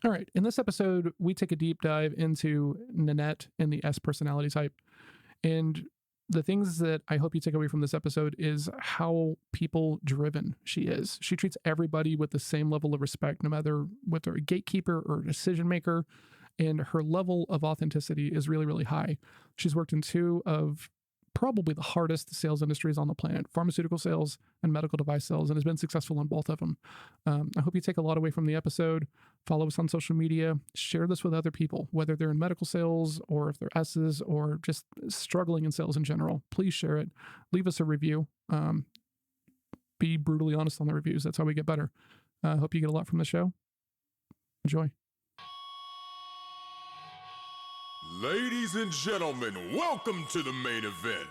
All right. In this episode, we take a deep dive into Nannette and the S personality type. And the things that I hope you take away from this episode is how people driven she is. She treats everybody with the same level of respect, no matter whether a gatekeeper or a decision maker. And her level of authenticity is really, really high. She's worked in two of probably the hardest sales industries on the planet, pharmaceutical sales and medical device sales, and has been successful in both of them. I hope you take a lot away from the episode. Follow us on social media. Share this with other people, whether they're in medical sales or if they're S's or just struggling in sales in general. Please share it. Leave us a review. Be brutally honest on the reviews. That's how we get better. I hope you get a lot from the show. Enjoy. Ladies and gentlemen, welcome to the main event.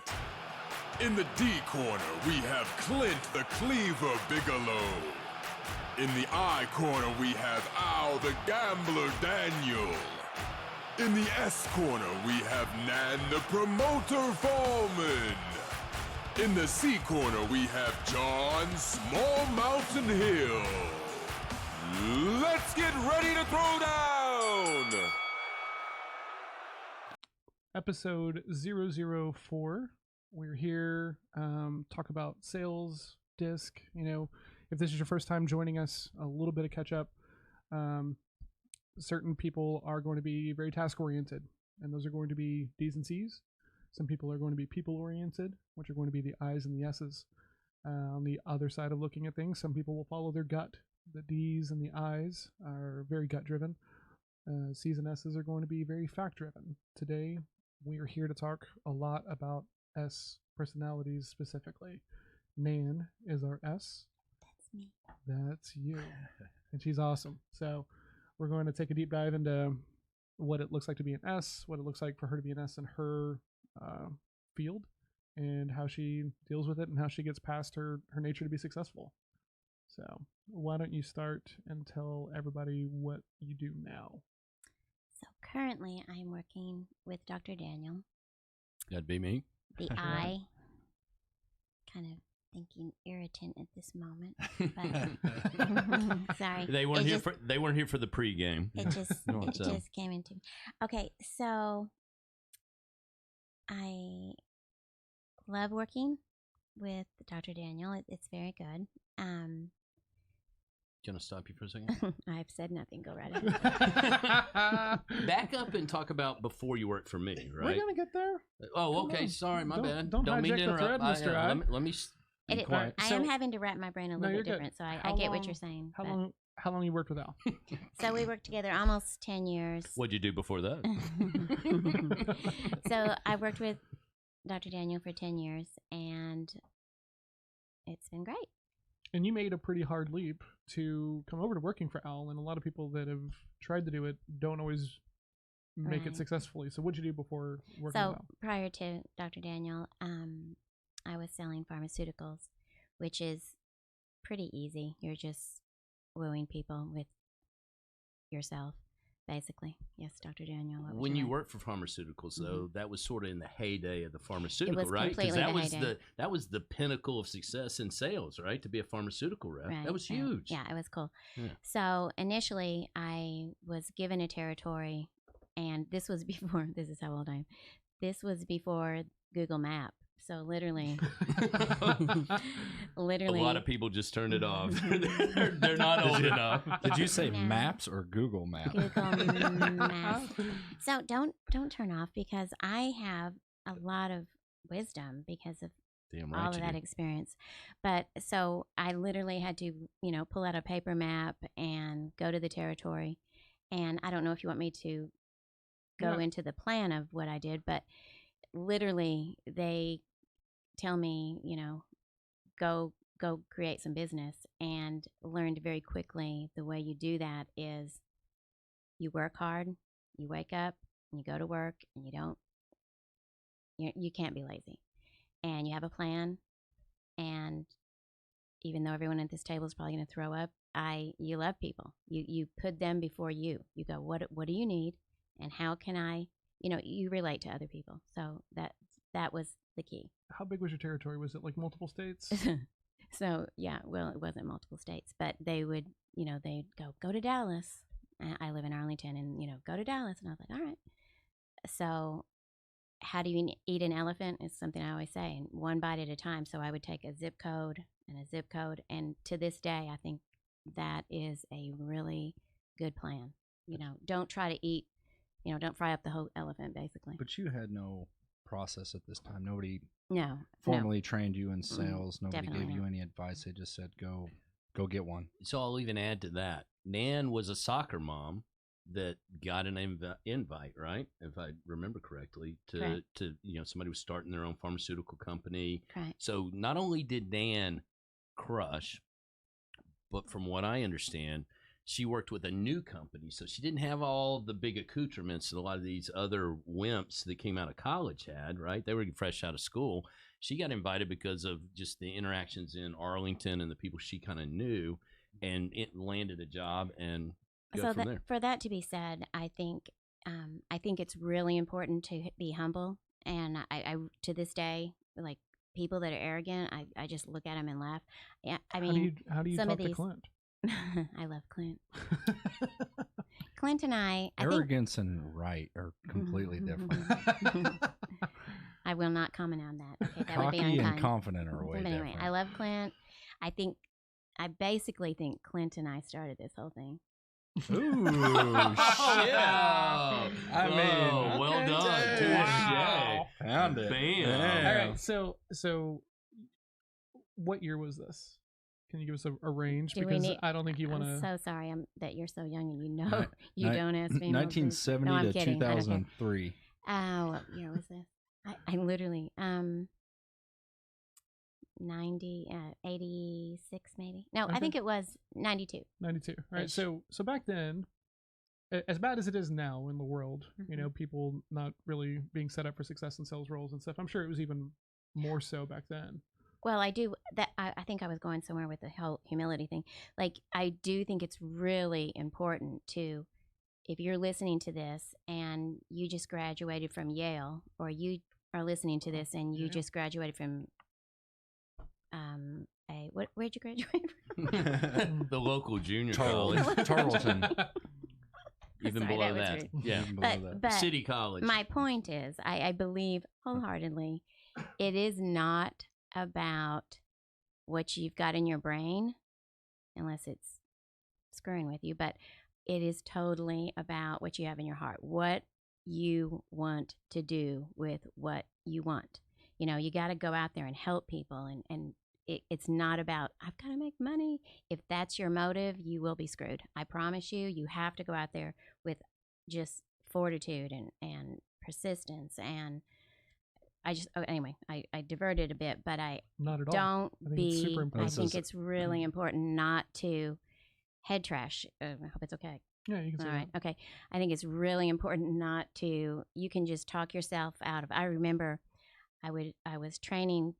In the D corner, we have Clint the Cleaver Bigelow. In the I corner, we have Al the Gambler Daniel. In the S corner, we have Nan the Promoter Foreman. In the C corner, we have John Small Mountain Hill. Let's get ready to throw down! Episode 004. We're here, talk about sales, disc. You know, if this is your first time joining us, a little bit of catch up. Certain people are going to be very task oriented, and those are going to be D's and C's. Some people are going to be people oriented, which are going to be the I's and the S's. On the other side of looking at things, some people will follow their gut. The D's and the I's are very gut driven. C's and S's are going to be very fact driven. Today, we are here to talk a lot about S personalities specifically. Nan is our S. That's me. That's you. And she's awesome. So we're going to take a deep dive into what it looks like to be an S, what it looks like for her to be an S in her field, and how she deals with it and how she gets past her nature to be successful. So why don't you start and tell everybody what you do now? So currently I'm working with Dr. Daniel. That'd be me. The I, kind of thinking irritant at this moment, but sorry. They weren't here for the pregame. It just came into me. Okay, so I love working with Dr. Daniel. It's very good. Can I stop you for a second? I've said nothing. Go right ahead. Back up and talk about before you worked for me, right? We're going to get there. Oh, Come okay. on. Sorry, my bad. Don't mean hijack to the interrupt. thread, Mr. I. Let me be quiet. I am having to wrap my brain a little bit different, so I get what you're saying. How long you worked with Al? So we worked together almost 10 years. What'd you do before that? So I worked with Dr. Daniel for 10 years, and it's been great. And you made a pretty hard leap to come over to working for Al, and a lot of people that have tried to do it don't always make it successfully. So what'd you do before working with Al? So prior to Dr. Daniel, I was selling pharmaceuticals, which is pretty easy. You're just wooing people with yourself, basically. Yes, Dr. Daniel. When you worked for pharmaceuticals, though, that was sort of in the heyday of the pharmaceutical, it was right? Completely that was the pinnacle of success in sales, right? To be a pharmaceutical rep, right. that was huge. Yeah, it was cool. Yeah. So initially, I was given a territory, and this was before. This is how old I am. This was before Google Map. So literally, a lot of people just turned it off. they're not old enough. Did you say Maps or Google Maps? Google Maps. So don't turn off, because I have a lot of wisdom because of all of that experience. But so I literally had to, pull out a paper map and go to the territory. And I don't know if you want me to go into the plan of what I did, but literally they tell me, go create some business, and learned very quickly the way you do that is you work hard, you wake up, and you go to work, and you can't be lazy, and you have a plan. And even though everyone at this table is probably going to throw up, you love people. You put them before you. You go, what do you need, and how can I, you relate to other people. So that was the key. How big was your territory? Was it like multiple states? So yeah, well, it wasn't multiple states, but they would, they'd go to Dallas, I live in Arlington, and, go to Dallas. And I was like, all right. So how do you eat an elephant? It's something I always say, and one bite at a time. So I would take a zip code and a zip code. And to this day, I think that is a really good plan. Don't try to eat, don't fry up the whole elephant, basically. But you had no process at this time. Nobody No. formally trained you in sales. Nobody definitely gave you not. any advice. They just said, go get one. So I'll even add to that. Nan was a soccer mom that got an invite, right? If I remember correctly, to somebody was starting their own pharmaceutical company. Right. So not only did Nan crush, but from what I understand, she worked with a new company. So she didn't have all the big accoutrements that a lot of these other wimps that came out of college had, right? They were fresh out of school. She got invited because of just the interactions in Arlington and the people she kind of knew, and it landed a job and go from there. For that to be said, I think it's really important to be humble. And I to this day, like, people that are arrogant, I just look at them and laugh. Yeah, I mean, how do you some talk of to these, Clint? I love Clint. Clint and I Arrogance and right are completely different. I will not comment on that. Okay, that Cocky would be unkind. and confident are way But anyway, different. I love Clint. I basically think Clint and I started this whole thing. Ooh, Oh, yeah. I mean, well okay, done. dang. Touche. Found it. Bam. Damn. All right. So what year was this? Can you give us a range? Because I don't think you want I'm to. so sorry that you're so young and Ni- don't ask me. 1970 No, I'm to kidding. I don't care. 2003. What year was this? I literally 86 maybe. No, Okay. I think it was 92. 92. Right. Ish. So back then, as bad as it is now in the world, people not really being set up for success in sales roles and stuff, I'm sure it was even more so back then. Well, I do that. I think I was going somewhere with the whole humility thing. Like, I do think it's really important to, if you're listening to this and you just graduated from Yale, or you are listening to this and you just graduated from where'd you graduate from? The local junior Tarleton. college. Tarleton. Even Sorry, below that was that. rude. Yeah. Even below that. But City college. my point is, I believe wholeheartedly, it is not about what you've got in your brain, unless it's screwing with you, but it is totally about what you have in your heart, what you want to do with what you want. You got to go out there and help people, and it's not about, I've got to make money. If that's your motive, you will be screwed. I promise you. You have to go out there with just fortitude and persistence. And anyway, I diverted a bit, but Not at all. don't I think it's super I important. think it's really important not to head trash. I hope it's okay. Yeah, you can say All right. that. Okay. I think it's really important not to, you can just talk yourself out of. I remember I was training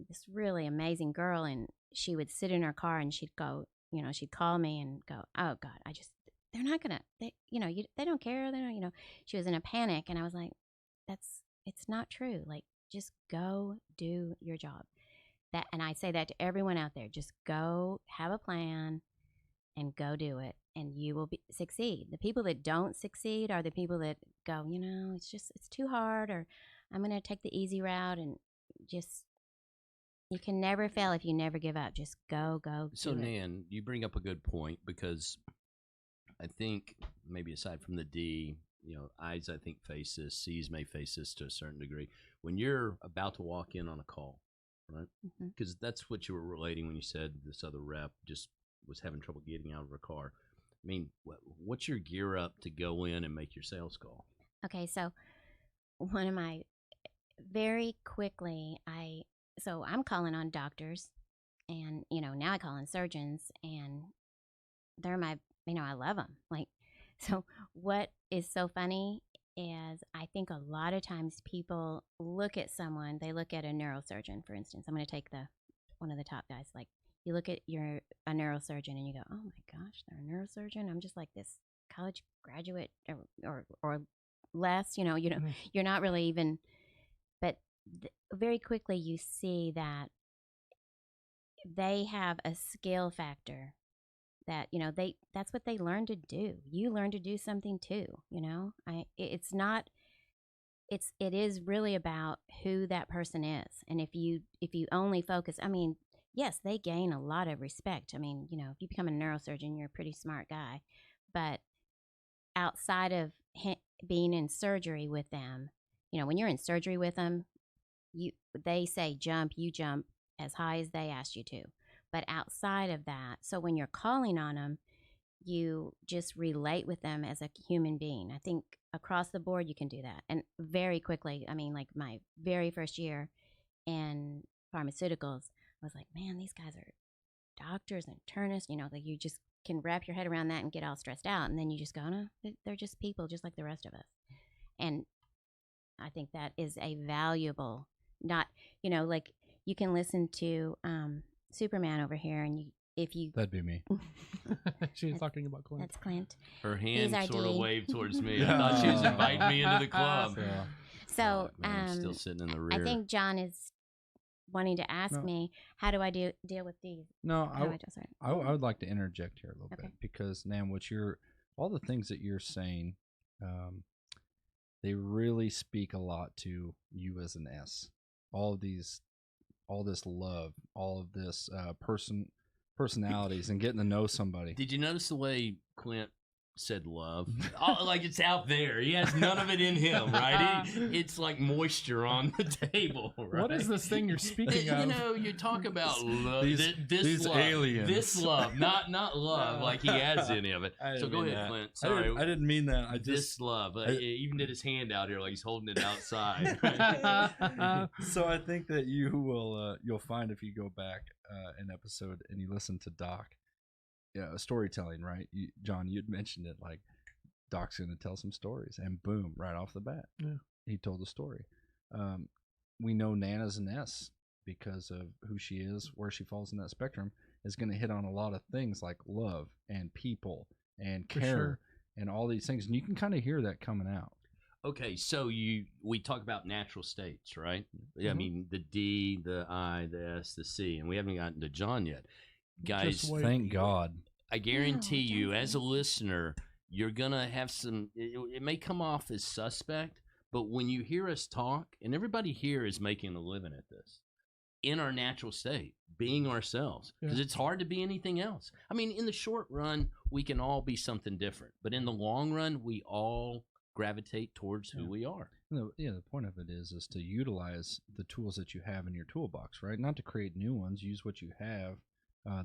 this really amazing girl, and she would sit in her car and she'd go, she'd call me and go, oh God, they're not going to, they don't care. They don't, she was in a panic, and I was like, it's not true. Like, just go do your job. And I say that to everyone out there, just go have a plan and go do it, and you will succeed. The people that don't succeed are the people that go, it's too hard, or I'm going to take the easy route, and just, you can never fail if you never give up. Just go. So, Nan, you bring up a good point, because I think maybe aside from the D, eyes, I think, face this, C's may face this to a certain degree. When you're about to walk in on a call, right? Because that's what you were relating when you said this other rep just was having trouble getting out of her car. I mean, what's your gear up to go in and make your sales call? Okay, so one of my, very quickly, I'm calling on doctors, and, now I call on surgeons, and they're my, I love them. Like, so what is so funny is, I think a lot of times people look at someone, they look at a neurosurgeon, for instance. I'm going to take one of the top guys. Like, you look at a neurosurgeon and you go, oh my gosh, they're a neurosurgeon. I'm just like this college graduate or less, you're not really even, but very quickly you see that they have a skill factor that, you know, that's what they learn to do. You learn to do something too, you know. It is really about who that person is. And if you only focus, I mean, yes, they gain a lot of respect. I mean, you know, if you become a neurosurgeon, you're a pretty smart guy. But outside of being in surgery with them, you know, when you're in surgery with them, they say jump, you jump as high as they asked you to. But outside of that, so when you're calling on them, you just relate with them as a human being. I think across the board you can do that. And very quickly, I mean, like my very first year in pharmaceuticals, I was like, man, these guys are doctors and internists, you know, like you just can wrap your head around that and get all stressed out. And then you just go, no, they're just people just like the rest of us. And I think that is a valuable, not, you know, like you can listen to Superman over here, and if you That'd be me. She's talking about Clint. That's Clint. Her hand He's sort of RD. waved towards me. I thought she was inviting me into the club. So Man, I'm still sitting in the rear. I think John is wanting to ask me, how do I deal with these? No, Sorry. I would like to interject here a little Okay. bit, because Nan, all the things that you're saying, they really speak a lot to you as an S. All this love, all of this personalities, and getting to know somebody. Did you notice the way Clint said love? Like it's out there. He has none of it in him, right? It's like moisture on the table, right? What is this thing you're speaking of? You know, you talk about love. These love, aliens. This love, not love like he has any of it. I So didn't go mean ahead, that. Clint. Sorry. I didn't mean that. This love. He even did his hand out here like he's holding it outside. So I think that you'll find, if you go back an episode and you listen to Doc, storytelling, right? John, you'd mentioned it, like Doc's going to tell some stories, and boom, right off the bat, he told a story. We know Nana's an S because of who she is, where she falls in that spectrum, is going to hit on a lot of things like love and people and care and all these things, and you can kind of hear that coming out. Okay, so we talk about natural states, right? Yeah, I mean the D, the I, the S, the C, and we haven't gotten to John yet. Guys, Thank God. I guarantee you, as a listener, you're gonna have some. It may come off as suspect, but when you hear us talk, and everybody here is making a living at this, in our natural state, being ourselves, because it's hard to be anything else. I mean, in the short run, we can all be something different, but in the long run, we all gravitate towards who we are. The point of it is to utilize the tools that you have in your toolbox, right? Not to create new ones. Use what you have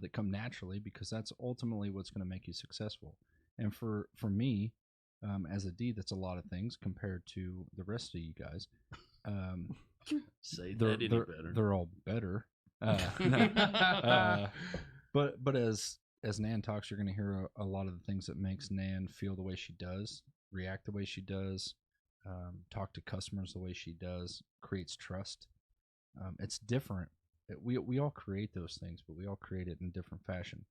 that come naturally, because that's ultimately what's going to make you successful. And for me, as a D, that's a lot of things compared to the rest of you guys. Say that any better. They're all better. But as Nan talks, you're going to hear a lot of the things that makes Nan feel the way she does, react the way she does, talk to customers the way she does, creates trust. It's different. We all create those things, but we all create it in different fashion,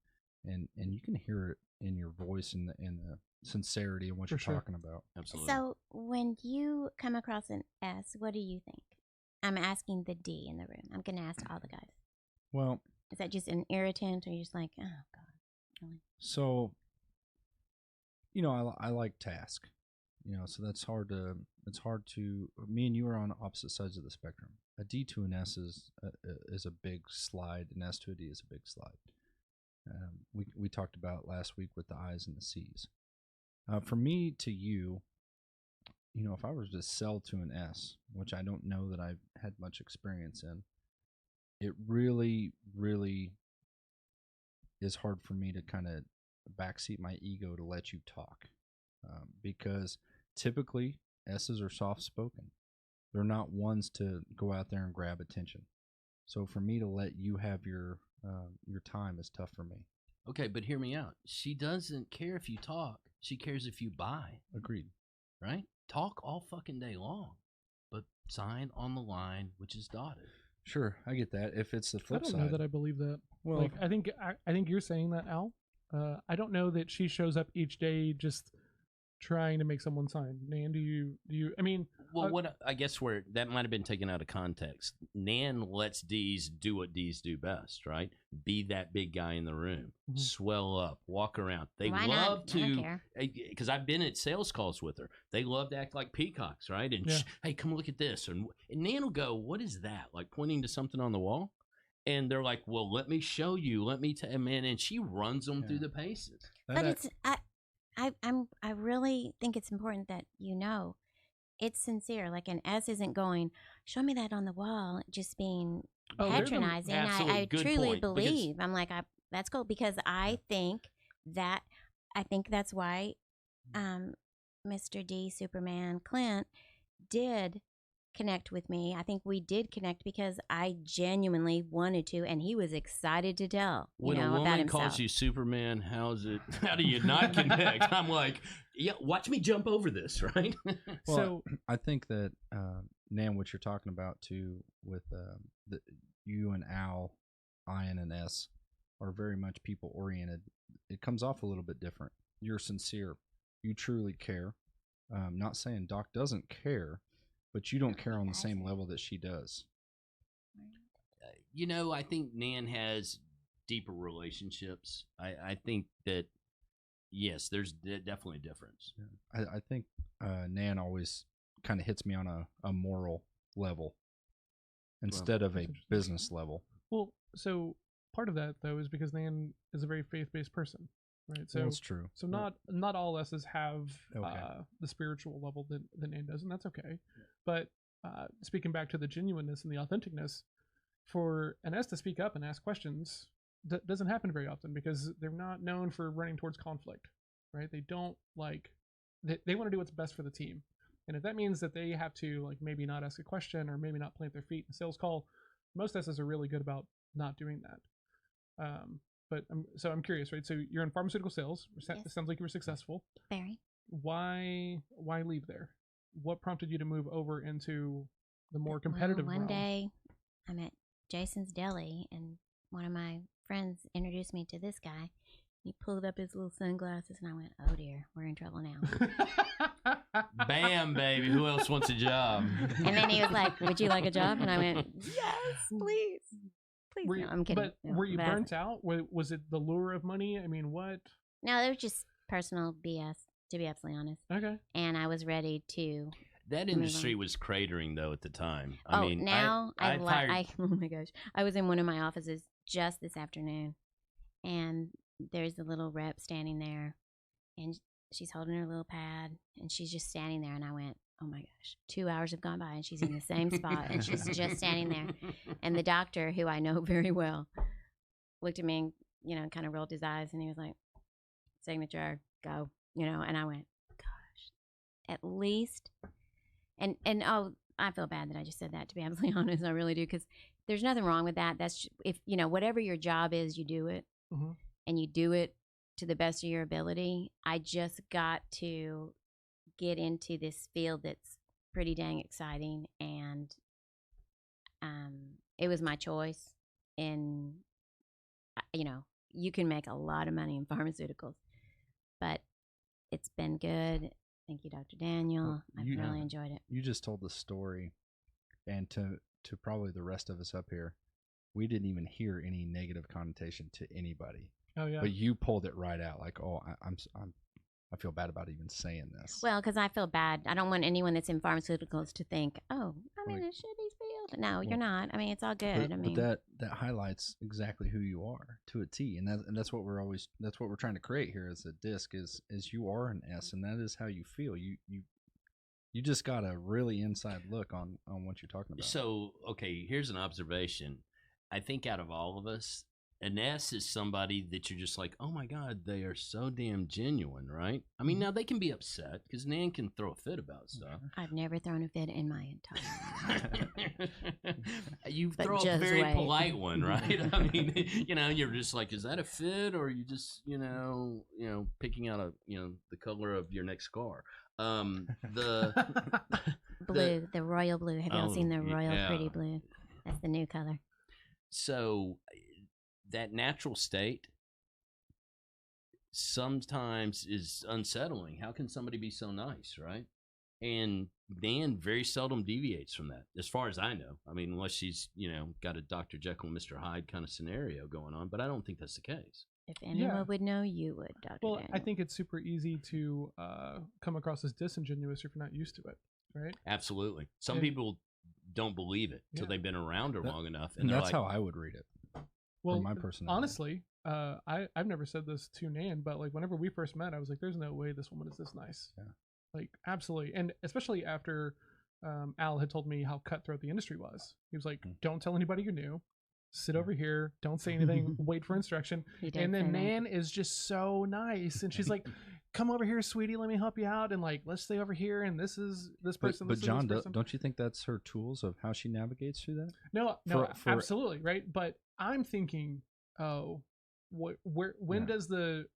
and you can hear it in your voice and the sincerity of what you're talking about. Absolutely. So when you come across an S, what do you think? I'm asking the D in the room. I'm going to ask all the guys. Well, is that just an irritant, or you're just like, oh God, really? So, I like task, so it's hard to, me and you are on opposite sides of the spectrum. A D to an S is a big slide. An S to a D is a big slide. We talked about last week with the I's and the C's. For me to you, if I was to sell to an S, which I don't know that I've had much experience in, it really, really is hard for me to kind of backseat my ego to let you talk, because typically S's are soft-spoken. They're not ones to go out there and grab attention. So for me to let you have your time is tough for me. Okay, but hear me out. She doesn't care if you talk. She cares if you buy. Agreed. Right? Talk all fucking day long, but sign on the line, which is dotted. Sure, I get that. If it's the flip side. I don't know that I believe that. Well, like, I think you're saying that, Al. I don't know that she shows up each day just trying to make someone sign. Nan, do you? I mean, Well, what I guess where that might have been taken out of context. Nan lets D's do what D's do best, right? Be that big guy in the room, swell up, walk around. They Why love not? to, because I've been at sales calls with her. They love to act like peacocks, right? And hey, come look at this. And Nan will go, "What is that?" Like pointing to something on the wall. And they're like, "Well, let me show you. Let me tell man." And she runs them through the paces. But it's I really think it's important that it's sincere. Like an S isn't going, "Show me that on the wall," just being patronizing. I truly believe. I'm like, that's cool, because I think that's why Mr. D, Superman Clint, did connect with me. I think we did connect because I genuinely wanted to, and he was excited to tell when a about woman himself. calls you Superman, how do you not connect? I'm like, yeah, watch me jump over this, right? Well, so I think that Nan, what you're talking about too, with you and Al, I and an S, are very much people oriented. It comes off a little bit different. You're sincere. You truly care. Not saying Doc doesn't care, but you don't care on the same level that she does. I think Nan has deeper relationships. I think that, yes, there's definitely a difference. Yeah. I think Nan always kind of hits me on a moral level instead of a business level. Well, so part of that, though, is because Nan is a very faith-based person. Right, so that's true. So not all S's have the spiritual level that Nan does, and that's okay. But speaking back to the genuineness and the authenticness, for an S to speak up and ask questions doesn't happen very often because they're not known for running towards conflict, right? They don't they want to do what's best for the team, and if that means that they have to maybe not ask a question or maybe not plant their feet in a sales call, most S's are really good about not doing that. But I'm curious, right? So you're in pharmaceutical sales. Yes. It sounds like you were successful. Very. Why leave there? What prompted you to move over into the more competitive One realm? day, I'm at Jason's Deli, and one of my friends introduced me to this guy. He pulled up his little sunglasses, and I went, "Oh dear, we're in trouble now." Bam, baby. Who else wants a job? And then he was like, "Would you like a job?" And I went, "Yes, please." No, I'm kidding. But were you burnt out? Was it the lure of money? I mean, what? No, it was just personal BS, to be absolutely honest. Okay. And I was ready to. That industry was cratering, though, at the time. Oh my gosh. I was in one of my offices just this afternoon, and there's a little rep standing there, and she's holding her little pad, and she's just standing there, and I went, "Oh my gosh, 2 hours have gone by and she's in the same spot and she's just standing there." And the doctor, who I know very well, looked at me and, kind of rolled his eyes, and he was like, "Signature, go," and I went, "Gosh, at least." And I feel bad that I just said that, to be absolutely honest. I really do, because there's nothing wrong with that. That's if, whatever your job is, you do it, and you do it to the best of your ability. I just got to get into this field that's pretty dang exciting, and it was my choice. And you can make a lot of money in pharmaceuticals, but it's been good. Thank you, Dr. Daniel. I've really enjoyed it. You just told the story, and to probably the rest of us up here, we didn't even hear any negative connotation to anybody. Oh yeah. But you pulled it right out, like, "Oh, I feel bad about even saying this." Well, because I feel bad. I don't want anyone that's in pharmaceuticals to think, "Oh, I'm in a shitty field." No, you're not. I mean, it's all good. But that highlights exactly who you are to a T, and that's what we're trying to create here as a disc is you are an S, and that is how you feel. You just got a really inside look on what you're talking about. So, okay, here's an observation. I think out of all of us, an S is somebody that you're just like, "Oh my God, they are so damn genuine," right? I mean, now they can be upset because Nan can throw a fit about stuff. I've never thrown a fit in my entire life. You throw a very polite one, right? I mean, you're just like, "Is that a fit, or are you just, picking out the color of your next car?" The blue, the royal blue. Have y'all seen the royal pretty blue? That's the new color. So that natural state sometimes is unsettling. How can somebody be so nice, right? And Nan very seldom deviates from that, as far as I know. I mean, unless she's, got a Dr. Jekyll and Mr. Hyde kind of scenario going on, but I don't think that's the case. If anyone would know, you would, Dr. Well, Daniel. I think it's super easy to come across as disingenuous if you're not used to it, right? Absolutely. Some people don't believe it till they've been around her long enough. And that's how I would read it. Well, my personality. Honestly, I've never said this to Nan, but like whenever we first met, I was like, there's no way this woman is this nice. Yeah. Like, absolutely. And especially after Al had told me how cutthroat the industry was. He was like, don't tell anybody you're new. Sit over here. Don't say anything. Wait for instruction. And then Nan is just so nice. And she's like, come over here, sweetie. Let me help you out. And like, let's stay over here. And this is this person. But John, don't you think that's her tools of how she navigates through that? No, absolutely. Right. But I'm thinking, when does the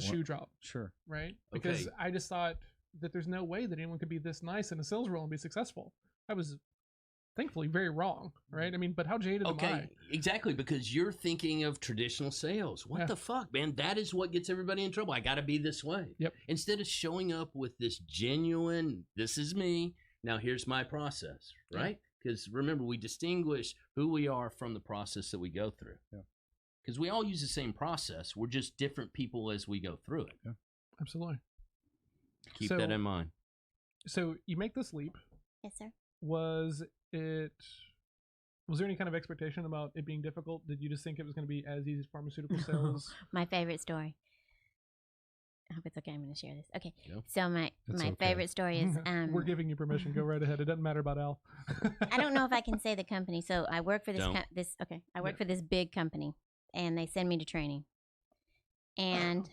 shoe drop? Sure. Right. Because I just thought that there's no way that anyone could be this nice in a sales role and be successful. I was thankfully very wrong, right? I mean, but how jaded am I? Exactly, because you're thinking of traditional sales. What the fuck, man? That is what gets everybody in trouble. I got to be this way. Yep. Instead of showing up with this genuine, this is me, now here's my process, right? Because remember, we distinguish who we are from the process that we go through. Yeah. Because we all use the same process. We're just different people as we go through it. Yeah. Absolutely. Keep that in mind. So you make this leap. Yes, sir. Was there any kind of expectation about it being difficult? Did you just think it was going to be as easy as pharmaceutical sales? My favorite story. I hope it's okay. I'm going to share this. Okay. Yep. So my favorite story is we're giving you permission. Go right ahead. It doesn't matter about Al. I don't know if I can say the company. So I work for I work for this big company, and they send me to training. And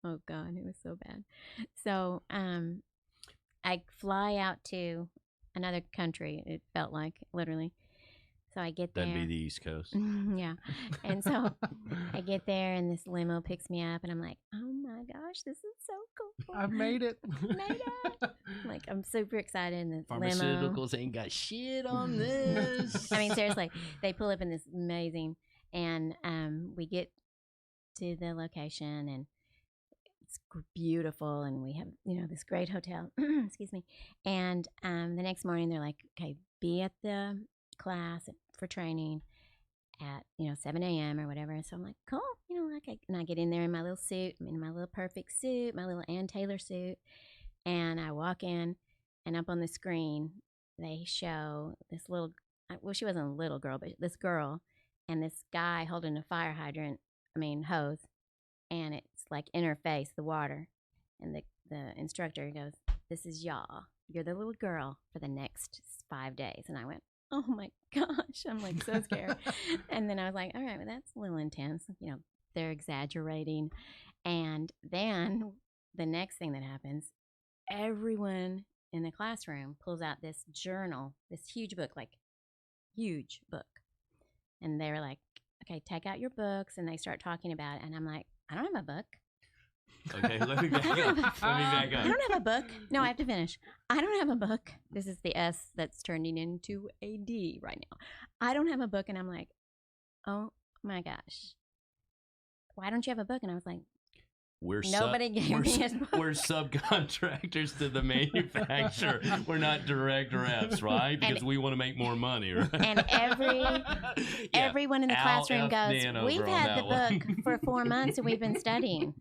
oh God, it was so bad. So I fly out to another country. It felt like, literally. So I get there. That'd be the East Coast. Yeah. And so I get there, and this limo picks me up, and I'm like, oh my gosh, this is so cool. I've made it. Like, I'm super excited. And the Pharmaceuticals limo. ain't got shit on this. I mean, seriously, they pull up in this amazing, and we get to the location, and it's beautiful, and we have this great hotel. Excuse me. And the next morning, they're like, okay, be at the class for training at 7 a.m. or whatever. So I'm like, cool, and I get in there in my little suit, in my little perfect suit, my little Ann Taylor suit, and I walk in, and up on the screen they show this little, well, she wasn't a little girl, but this girl and this guy holding a fire hydrant, hose, and it's like in her face, the water, and the instructor goes, this is y'all, you're the little girl for the next 5 days. And I went, oh my gosh, I'm like so scared. And then I was like, all right, well, that's a little intense. They're exaggerating. And then the next thing that happens, everyone in the classroom pulls out this journal, this huge book. And they're like, okay, take out your books. And they start talking about it. And I'm like, I don't have a book. Okay, let me back up. I don't have a book. No, I have to finish. I don't have a book. This is the S that's turning into a D right now. I don't have a book. And I'm like, oh my gosh. Why don't you have a book? And I was like, nobody gave me a book. We're subcontractors to the manufacturer. We're not direct reps, right? Because we want to make more money, right? And everyone in the classroom goes, we've had the book for 4 months and we've been studying.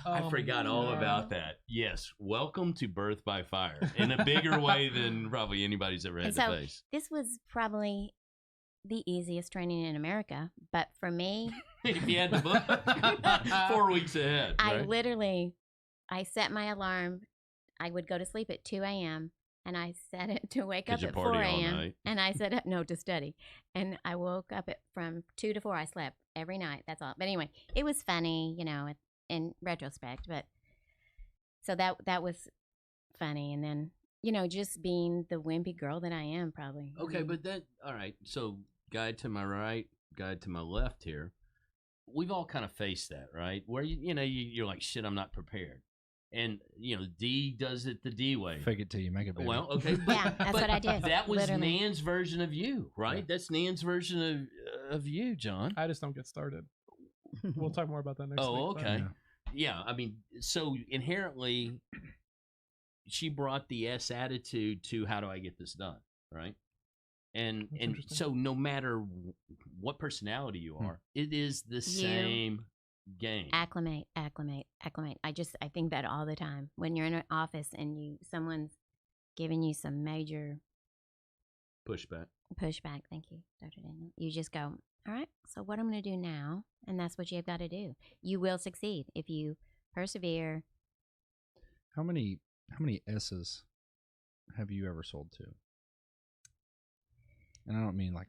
I forgot all about that. Yes. Welcome to Birth by Fire in a bigger way than probably anybody's ever had to face. This was probably the easiest training in America, but for me, if you had the book, 4 weeks ahead. Right? I set my alarm. I would go to sleep at 2 a.m. and I set it to wake up at 4 a.m. And I set up to study. And I woke up from 2 to 4. I slept every night. That's all. But anyway, it was funny, in retrospect. But so that was funny. And then, just being the wimpy girl that I am, probably. Okay, but all right. So guy to my right, guy to my left here. We've all kind of faced that, right? Where you're like, shit, I'm not prepared, and D does it the D way. Fake it till you make it, baby. Well, okay, yeah, that's what I did. That was Nan's version of you, right? Yeah. That's Nan's version of you, John. I just don't get started. We'll talk more about that next week. Oh, okay. Yeah, so inherently, she brought the S attitude to how do I get this done, right? And so no matter what personality you are, it is the same game. Acclimate. I think that all the time when you're in an office and someone's giving you some major pushback. Thank you, Dr. Daniel. You just go, all right, so what I'm going to do now, and that's what you've got to do. You will succeed if you persevere. How many S's have you ever sold to? And I don't mean like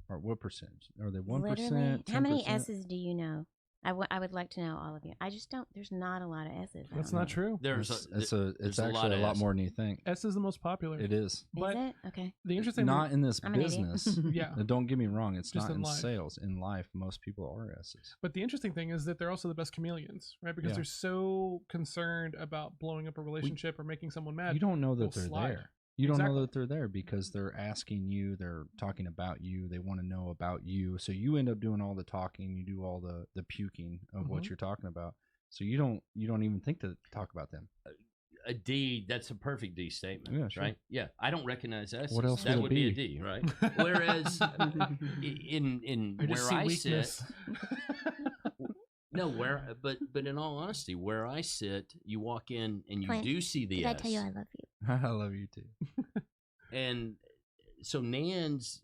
or what percentage? Are they 1%? How many S's do you know? I would like to know all of you. I just don't. There's not a lot of S's. That's not true. It's actually a lot more than you think. S is the most popular. It is. Is it? Okay. The interesting not in this I'm business. Yeah. Don't get me wrong. It's Just not in life. sales. In life, most people are S's. But the interesting thing is that they're also the best chameleons, right? Because they're so concerned about blowing up a relationship or making someone mad. You don't know that they'll they're slide. there. You don't know that they're there because they're asking you, they're talking about you, they want to know about you. So you end up doing all the talking, you do all the puking of what you're talking about. So you don't even think to talk about them. A D, that's a perfect D statement, Yeah, sure. right? Yeah, I don't recognize S. What else that would would it be a be? D, right? Whereas in I just where see I weakness. sit, but in all honesty, where I sit, you walk in and you Clint, do see the did S. I tell you I love you? I love you too. And so Nan's,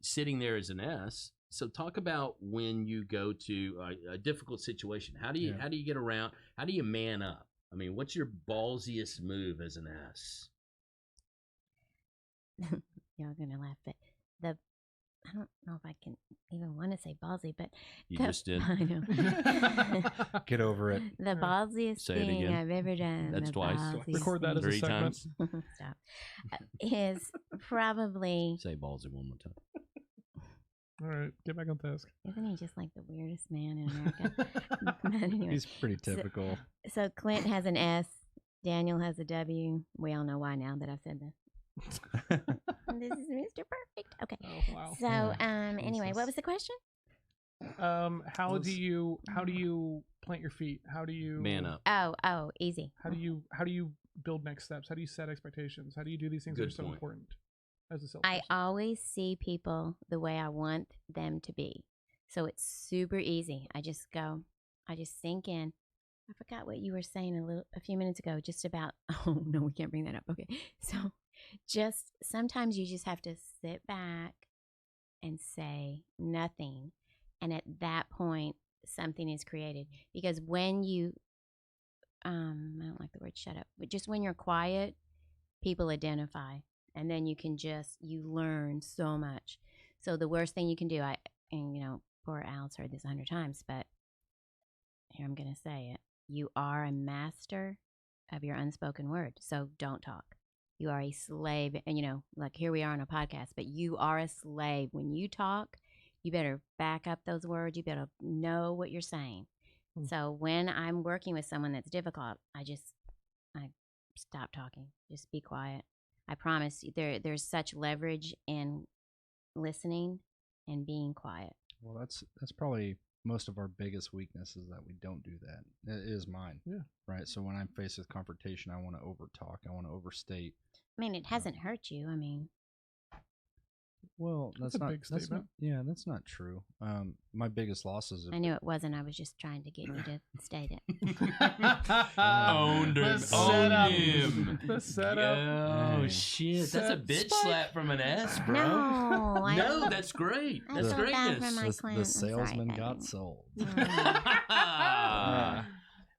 sitting there as an S. So talk about when you go to a difficult situation. How do you get around? How do you man up? I mean, what's your ballsiest move as an S? Y'all are gonna laugh, but I don't know if I can even want to say ballsy, but You just did. I know. Get over it. The ballsiest Say it thing again. I've ever done. That's the twice. ballsiest Record that as a 3 segment. times. Stop. Is probably. Say ballsy one more time. All right, get back on task. Isn't he just like the weirdest man in America? But anyway, He's pretty typical. so Clint has an S. Daniel has a W. We all know why now that I've said this. This is Mr. Perfect. Okay. Oh wow. So, anyway, what was the question? How do you plant your feet? How do you Man up. Oh, easy. How do you build next steps? How do you set expectations? How do you do these things that Good are so point. important as a I salesperson? always see people the way I want them to be. So it's super easy. I just sink in. I forgot what you were saying a few minutes ago, just about, oh no, we can't bring that up. Okay. So just sometimes you just have to sit back and say nothing. And at that point, something is created. Because when you, I don't like the word shut up, but just when you're quiet, people identify. And then you learn so much. So the worst thing you can do, poor Al's heard this 100 times, but here I'm going to say it. You are a master of your unspoken word. So don't talk. You are a slave. And, like here we are on a podcast, but you are a slave. When you talk, you better back up those words. You better know what you're saying. So when I'm working with someone that's difficult, I stop talking. Just be quiet. I promise you, there's such leverage in listening and being quiet. Well, that's probably most of our biggest weakness is that we don't do that. It is mine. Yeah. Right. So when I'm faced with confrontation, I want to overtalk. I want to overstate. I mean, it hasn't hurt you. I mean, Well, That's a big statement. That's not true. My biggest losses. I knew it wasn't. I was just trying to get you to state it. Owned him. The setup. Owned him. The setup. Oh, Hey. shit. That's a bitch Spike. slap from an S, bro. No, No, that's great. I That's felt bad greatness. for my Clint. The I'm sorry, salesman buddy. got sold. Mm.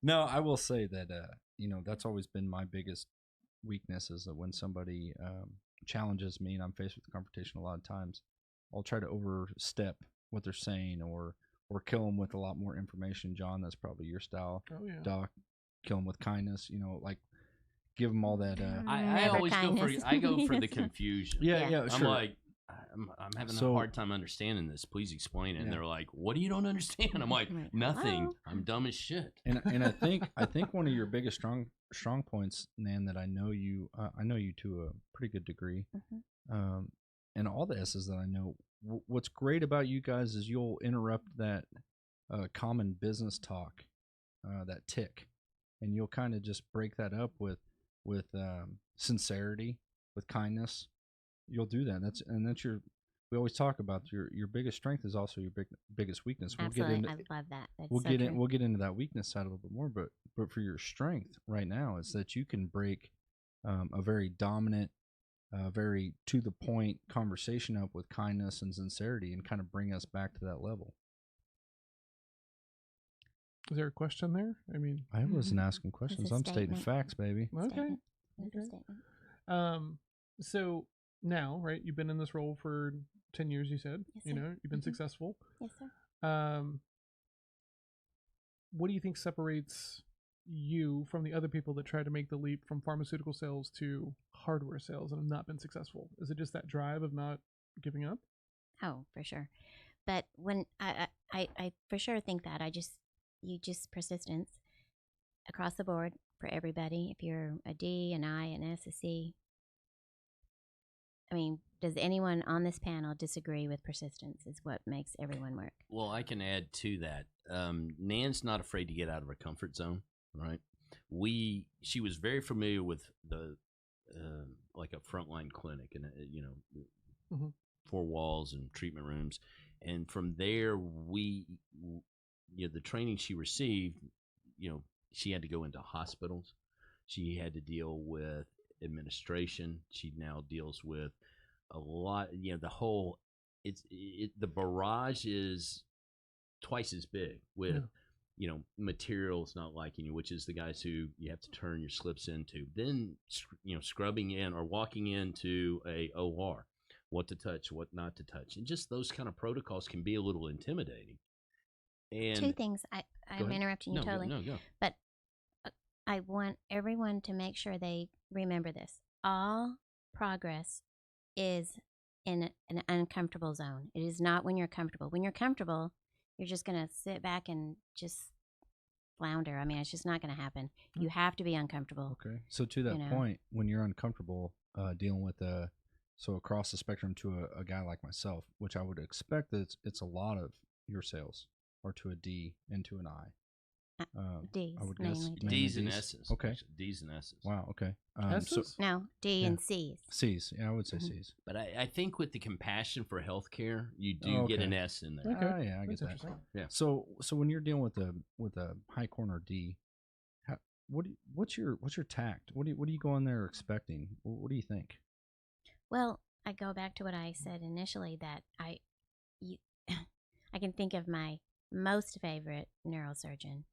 No, I will say that that's always been my biggest weakness is that when somebody challenges me and I'm faced with confrontation a lot of times, I'll try to overstep what they're saying or kill them with a lot more information. John, that's probably your style. Oh yeah. Doc, kill them with kindness. Like give them all that. I Never always kindness. go for the confusion. Yeah. Yeah, I'm sure. like, I'm having So- a hard time understanding this. Please explain it. And Yeah. they're like, what do you don't understand? I'm like, Right. nothing. Hello? I'm dumb as shit. and I think one of your biggest strong points, Nan, that I know you to a pretty good degree, Mhm. and all the S's that I know. What's great about you guys is you'll interrupt that common business talk, that tick, and you'll kind of just break that up with, with sincerity, with kindness, you'll do that. That's your. We always talk about your biggest strength is also your biggest weakness. Absolutely, I love that. That's We'll so get true. in. We'll get into that weakness side a little bit more, but for your strength right now is that you can break a very dominant, very to the point conversation up with kindness and sincerity, and kind of bring us back to that level. Is there a question there? I mean, I wasn't asking questions. I'm stating statement. facts, baby. okay. Statement. It's a Okay. statement. So now, right? You've been in this role for 10 years. You said, Yes, you sir. know, you've been Mhm. successful. Yes, sir. What do you think separates you from the other people that try to make the leap from pharmaceutical sales to hardware sales and have not been successful? Is it just that drive of not giving up? Oh, for sure. But when I for sure think that you just persistence across the board for everybody. If you're a D, an I, an S, a C. I mean, does anyone on this panel disagree with persistence is what makes everyone work? Well, I can add to that. Nan's not afraid to get out of her comfort zone, right? She was very familiar with the like a frontline clinic and Mhm. 4 walls and treatment rooms, and from there the training she received, she had to go into hospitals. She had to deal with administration. She now deals with a lot. The whole the barrage is twice as big with materials not liking you, which is the guys who you have to turn your slips into. Then scrubbing in or walking into a OR, what to touch, what not to touch, and just those kind of protocols can be a little intimidating. And Two things. I'm interrupting you totally. No, go. But I want everyone to make sure they remember this. All progress is in an uncomfortable zone. It is not when you're comfortable. When you're comfortable, you're just going to sit back and just flounder. I mean, it's just not going to happen. You have to be uncomfortable. Okay. So to that point, when you're uncomfortable dealing with across the spectrum to a guy like myself, which I would expect that it's a lot of your sales, or to a D and to an I. D's, I would mainly guess D's and S's. Okay. D's and S's. Wow. Okay. S's? No, D and C's. C's. Yeah, I would say Mhm. C's. But I think with the compassion for healthcare, you do get an S in there. Okay. Yeah, I get That's that. interesting. Yeah. So when you're dealing with a high corner D, what's your tact? What do you go in there expecting? What do you think? Well, I go back to what I said initially that I can think of my most favorite neurosurgeon.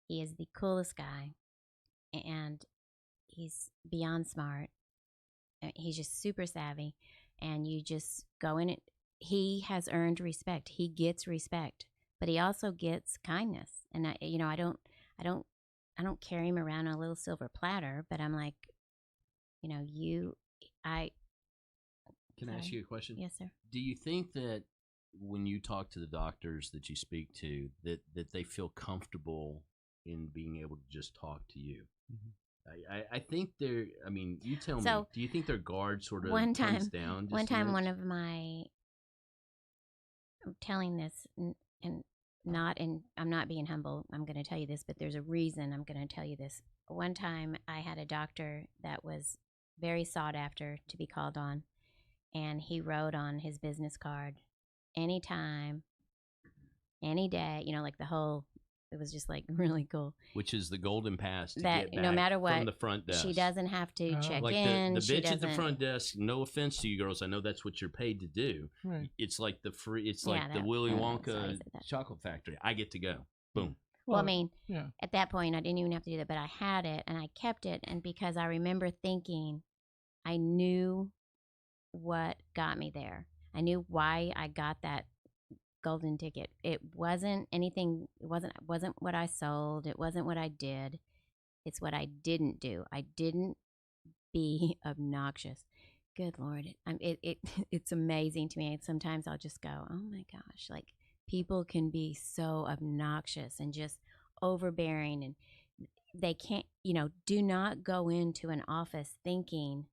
He is the coolest guy, and he's beyond smart. He's just super savvy, and you just go in it. He has earned respect. He gets respect, but he also gets kindness. And I don't carry him around on a little silver platter. But I'm like, Can I ask Sorry. you a question? Yes, sir. Do you think that when you talk to the doctors that you speak to, that they feel comfortable in being able to just talk to you? Mm-hmm. I think they're. I mean, you tell me. So, Do you think their guard sort of one comes time- down? Just One a time, nudge? one of my, I'm telling this and not, and I'm not being humble. I'm going to tell you this, but there's a reason I'm going to tell you this. One time, I had a doctor that was very sought after to be called on, and he wrote on his business card, anytime, any day. Like the whole. It was just like really cool. Which is the golden pass to That get back no matter what, from the front desk. she doesn't have to Oh. check Like in. the She bitch at the doesn't- front desk. No offense to you girls, I know that's what you're paid to do. Right. It's like the free. It's Yeah, like the that- Willy sorry, I Wonka said that. chocolate factory. I get to go. Boom. Well, I mean, yeah. at that point, I didn't even have to do that, but I had it and I kept it. And because I remember thinking, I knew what got me there. I knew why I got that golden ticket. It wasn't anything. It wasn't what I sold. It wasn't what I did. It's what I didn't do. I didn't be obnoxious. Good Lord, it's amazing to me. And sometimes I'll just go, oh my gosh, like people can be so obnoxious and just overbearing, and they can't. Do not go into an office thinking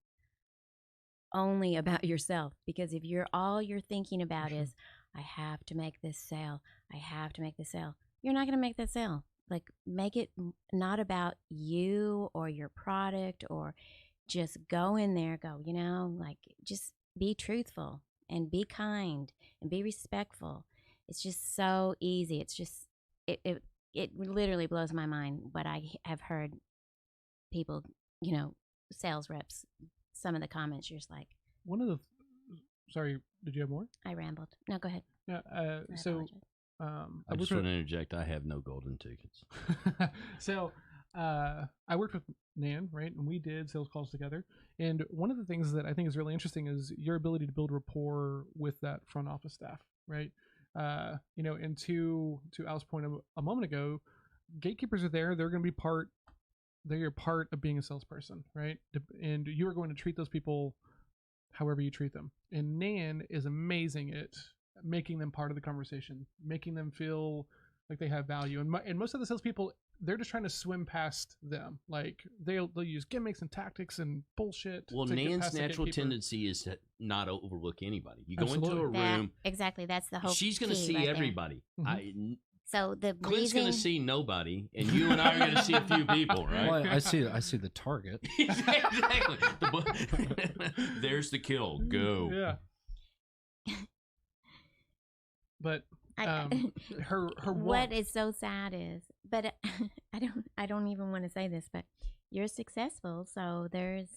only about yourself, because if all you're thinking about is, I have to make this sale, I have to make this sale, you're not going to make that sale. Like, make it not about you or your product, or just go in there, like, just be truthful and be kind and be respectful. It's just so easy. It's just, it literally blows my mind what I have heard people, sales reps, some of the comments, you're just like. One of the, sorry, did you have more? I rambled. No, go ahead. Yeah. I just want to interject. I have no golden tickets. So I worked with Nan, right? And we did sales calls together. And one of the things that I think is really interesting is your ability to build rapport with that front office staff, right? And to Al's point a moment ago, gatekeepers are there. They're going to be they're part of being a salesperson, right? And you are going to treat those people however you treat them. And Nan is amazing at making them part of the conversation, making them feel like they have value. And most of the salespeople, they're just trying to swim past them. Like they'll use gimmicks and tactics and bullshit. Well, Nan's natural tendency is to not overlook anybody. You go into a room. Exactly. That's the whole. She's going to see everybody. Mm-hmm. So Clint's going to see nobody, and you and I are going to see a few people, right? Well, I see the target. Exactly. There's the kill. Go. Yeah. But her what is so sad is, but I don't even want to say this, but you're successful, so there's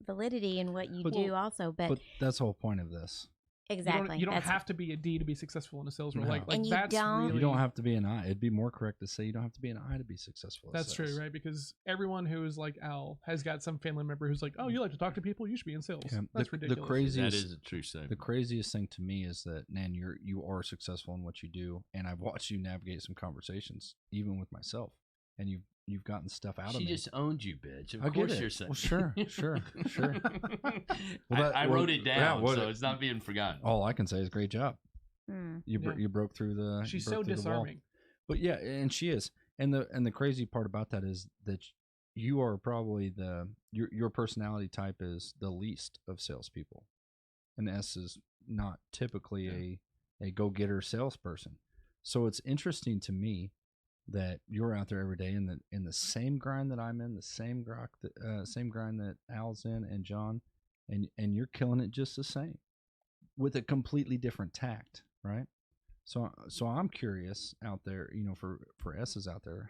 validity in what you do also. But that's the whole point of this. Exactly. You don't have to be a D to be successful in a sales role. No. Like and that's really, you don't have to be an I. It'd be more correct to say you don't have to be an I to be successful. That's true, right? Because everyone who is like Al has got some family member who's like, "Oh, you like to talk to people? You should be in sales." Yeah. That's ridiculous. The craziest, that is a true statement. The craziest thing to me is that, Nan, you are successful in what you do, and I've watched you navigate some conversations, even with myself, and you've gotten stuff out of me. She just owned you, bitch. Of I course get it. you're saying. Well, sure. I wrote it down, so it's not being forgotten. All I can say is great job. You broke through the. She's so disarming. But yeah, and she is. And the crazy part about that is that you are probably your personality type is the least of salespeople. An S is not typically a go-getter salesperson. So it's interesting to me that you're out there every day in the same grind that I'm in, the same grind that Al's in and John, and you're killing it just the same, with a completely different tact, right? So I'm curious out there, for S's out there,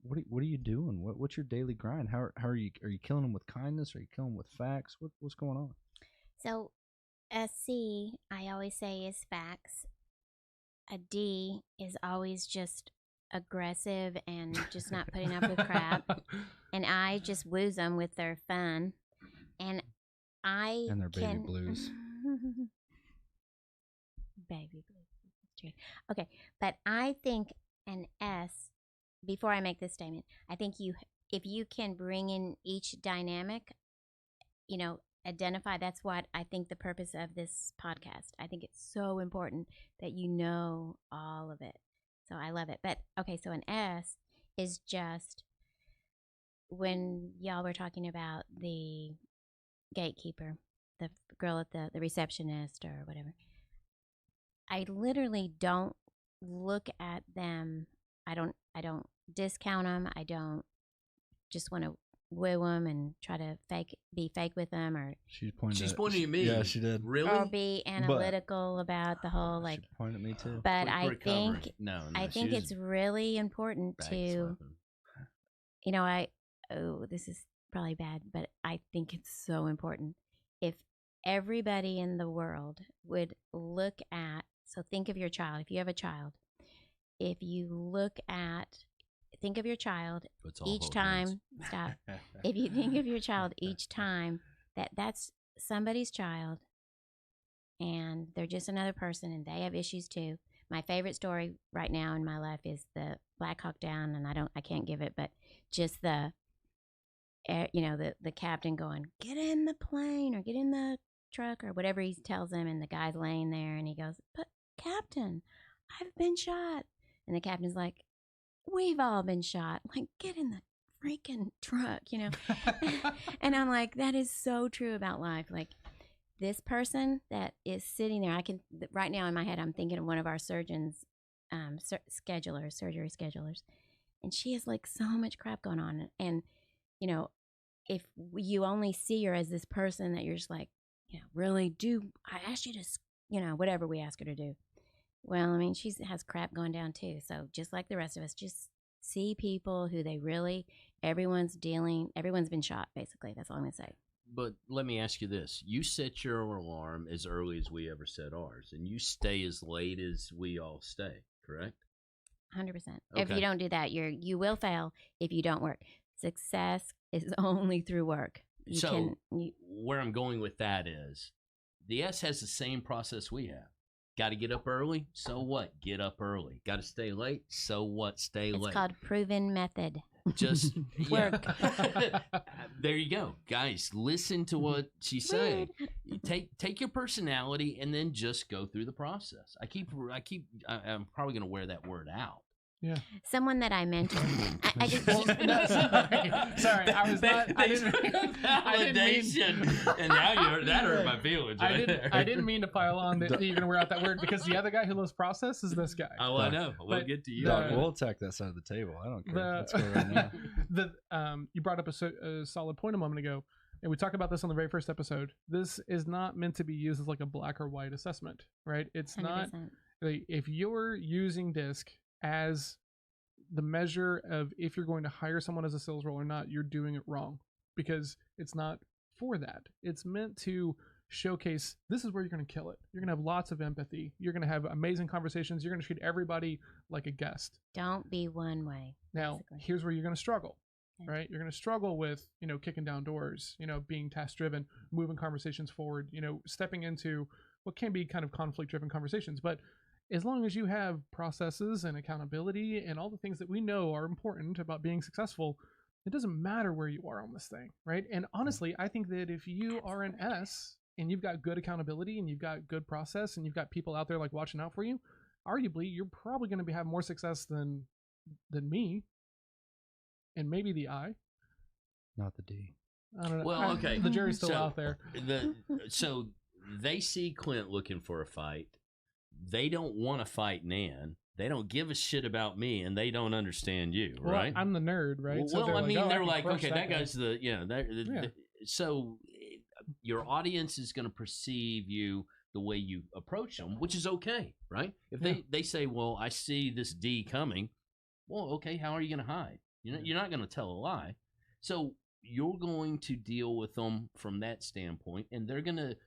what are you doing? What's your daily grind? How are you killing them with kindness? Are you killing them with facts? What's going on? So a C, I always say, is facts. A D is always just aggressive and just not putting up with crap. And I just woos them with their fun. And their baby blues. Baby blues. Okay, but I think an S, before I make this statement, I think if you can bring in each dynamic, identify. That's what I think the purpose of this podcast. I think it's so important that you know all of it. So I love it. But okay, so an S is just when y'all were talking about the gatekeeper, the girl at the receptionist or whatever. I literally don't look at them. I don't discount them. I don't just want to woo them and try to be fake with them, or she's pointing at me. Yeah, she did. Really? Or be analytical about the whole She pointed at me too. But I think it's really important to, this is probably bad, but I think it's so important if everybody in the world would look at. So think of your child. If you have a child, if you think of your child each time. Stop. If you think of your child each time that's somebody's child, and they're just another person, and they have issues too. My favorite story right now in my life is the Black Hawk Down, and I can't give it, but just the captain going, "Get in the plane," or "Get in the truck," or whatever he tells him, and the guy's laying there, and he goes, "But Captain, I've been shot," and the captain's like, "We've all been shot. Like, get in the freaking truck," And I'm like, that is so true about life. Like, this person that is sitting there, right now in my head, I'm thinking of one of our surgeons, surgery schedulers. and she has like so much crap going on. And, you know, if you only see her as this person that you're just like, you know, really I asked you to, you know, whatever we ask her to do. Well, I mean, she has crap going down too. So just like the rest of us, just see people who they really, everyone's been shot, basically. That's all I'm going to say. But let me ask you this. You set your alarm as early as we ever set ours, and you stay as late as we all stay, correct? 100%. Okay. If you don't do that, you will fail if you don't work. Success is only through work. Where I'm going with that is the S has the same process we have. Got to get up early? So what? Get up early. Got to stay late? So what? Stay late. It's called proven method. Just work. There you go, guys. Listen to what she's saying. Take your personality and then just go through the process. I'm probably going to wear that word out. Yeah. Someone that I mentored. I just, sorry, I was not. I didn't validation, and now that hurt my feelings. I didn't mean to pile on that you're going to wear out that word, because the other guy who loves process is this guy. Oh, I know. We'll get to you. We'll attack that side of the table. I don't care. Let's go right now. You brought up a solid point a moment ago, and we talked about this on the very first episode. This is not meant to be used as like a black or white assessment, right? It's 100%. Not. Like, if you're using DISC as the measure of if you're going to hire someone as a sales role or not, you're doing it wrong, because it's not for that. It's meant to showcase this is where you're going to kill it. You're going to have lots of empathy. You're going to have amazing conversations. You're going to treat everybody like a guest. Don't be one way. Now, here's where you're going to struggle, right? You're going to struggle with, kicking down doors, being task driven, moving conversations forward, stepping into what can be kind of conflict driven conversations. But as long as you have processes and accountability and all the things that we know are important about being successful, it doesn't matter where you are on this thing, right? And honestly, I think that if you are an S and you've got good accountability and you've got good process and you've got people out there like watching out for you, arguably you're probably going to have more success than me, and maybe the I. Not the D. I don't know. Well, okay. The jury's still out there. So they see Clint looking for a fight. They don't want to fight Nan. They don't give a shit about me, and they don't understand you, right? I'm the nerd, right? Well, so they're like, okay, that guy's so your audience is going to perceive you the way you approach them, which is okay, right? If they say, well, I see this D coming, well, okay, how are you going to hide? You're not going to tell a lie. So you're going to deal with them from that standpoint, and they're going to